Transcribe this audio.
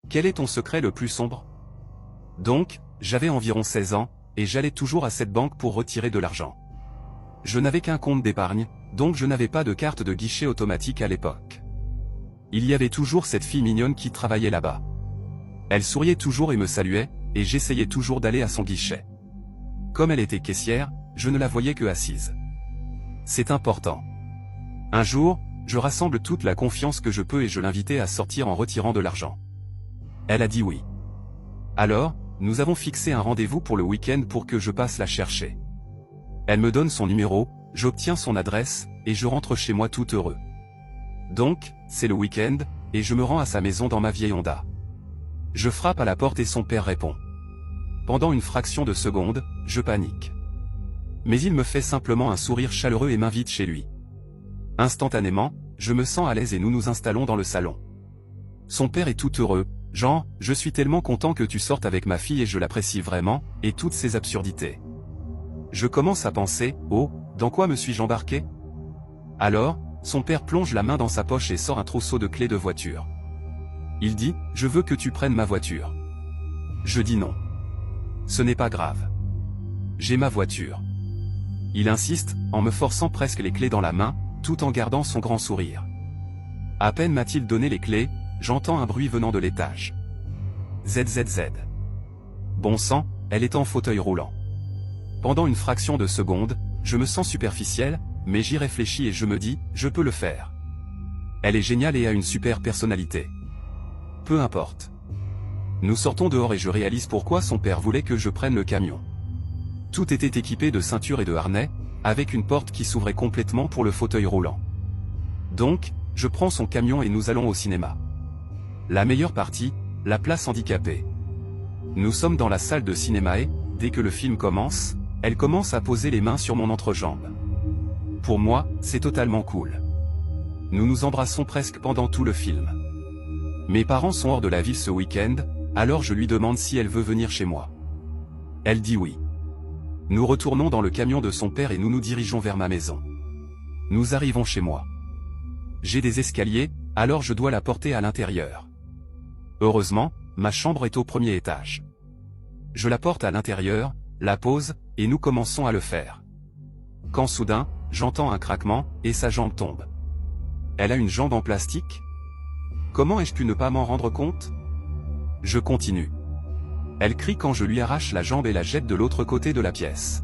Quel est ton secret le plus sombre? Donc, j'avais environ 16 ans, et j'allais toujours à cette banque pour retirer de l'argent. Je n'avais qu'un compte d'épargne, donc je n'avais pas de carte de guichet automatique à l'époque. Il y avait toujours cette fille mignonne qui travaillait là-bas. Elle souriait toujours et me saluait, et j'essayais toujours d'aller à son guichet. Comme elle était caissière, je ne la voyais que assise. C'est important. Un jour, je rassemble toute la confiance que je peux et je l'invitais à sortir en retirant de l'argent. Elle a dit oui. Alors, nous avons fixé un rendez-vous pour le week-end pour que je passe la chercher. Elle me donne son numéro, j'obtiens son adresse, et je rentre chez moi tout heureux. Donc, c'est le week-end, et je me rends à sa maison dans ma vieille Honda. Je frappe à la porte et son père répond. Pendant une fraction de seconde, je panique. Mais il me fait simplement un sourire chaleureux et m'invite chez lui. Instantanément, je me sens à l'aise et nous nous installons dans le salon. Son père est tout heureux. Jean, je suis tellement content que tu sortes avec ma fille et je l'apprécie vraiment, et toutes ces absurdités. Je commence à penser, oh, dans quoi me suis-je embarqué? Alors, son père plonge la main dans sa poche et sort un trousseau de clés de voiture. Il dit, je veux que tu prennes ma voiture. Je dis non. Ce n'est pas grave. J'ai ma voiture. Il insiste, en me forçant presque les clés dans la main, tout en gardant son grand sourire. À peine m'a-t-il donné les clés, j'entends un bruit venant de l'étage. ZZZ. Bon sang, elle est en fauteuil roulant. Pendant une fraction de seconde, je me sens superficiel, mais j'y réfléchis et je me dis, je peux le faire. Elle est géniale et a une super personnalité. Peu importe. Nous sortons dehors et je réalise pourquoi son père voulait que je prenne le camion. Tout était équipé de ceintures et de harnais, avec une porte qui s'ouvrait complètement pour le fauteuil roulant. Donc, je prends son camion et nous allons au cinéma. La meilleure partie, la place handicapée. Nous sommes dans la salle de cinéma et, dès que le film commence, elle commence à poser les mains sur mon entrejambe. Pour moi, c'est totalement cool. Nous nous embrassons presque pendant tout le film. Mes parents sont hors de la ville ce week-end, alors je lui demande si elle veut venir chez moi. Elle dit oui. Nous retournons dans le camion de son père et nous nous dirigeons vers ma maison. Nous arrivons chez moi. J'ai des escaliers, alors je dois la porter à l'intérieur. Heureusement, ma chambre est au premier étage. Je la porte à l'intérieur, la pose, et nous commençons à le faire. Quand soudain, j'entends un craquement, et sa jambe tombe. Elle a une jambe en plastique? Comment ai-je pu ne pas m'en rendre compte? Je continue. Elle crie quand je lui arrache la jambe et la jette de l'autre côté de la pièce.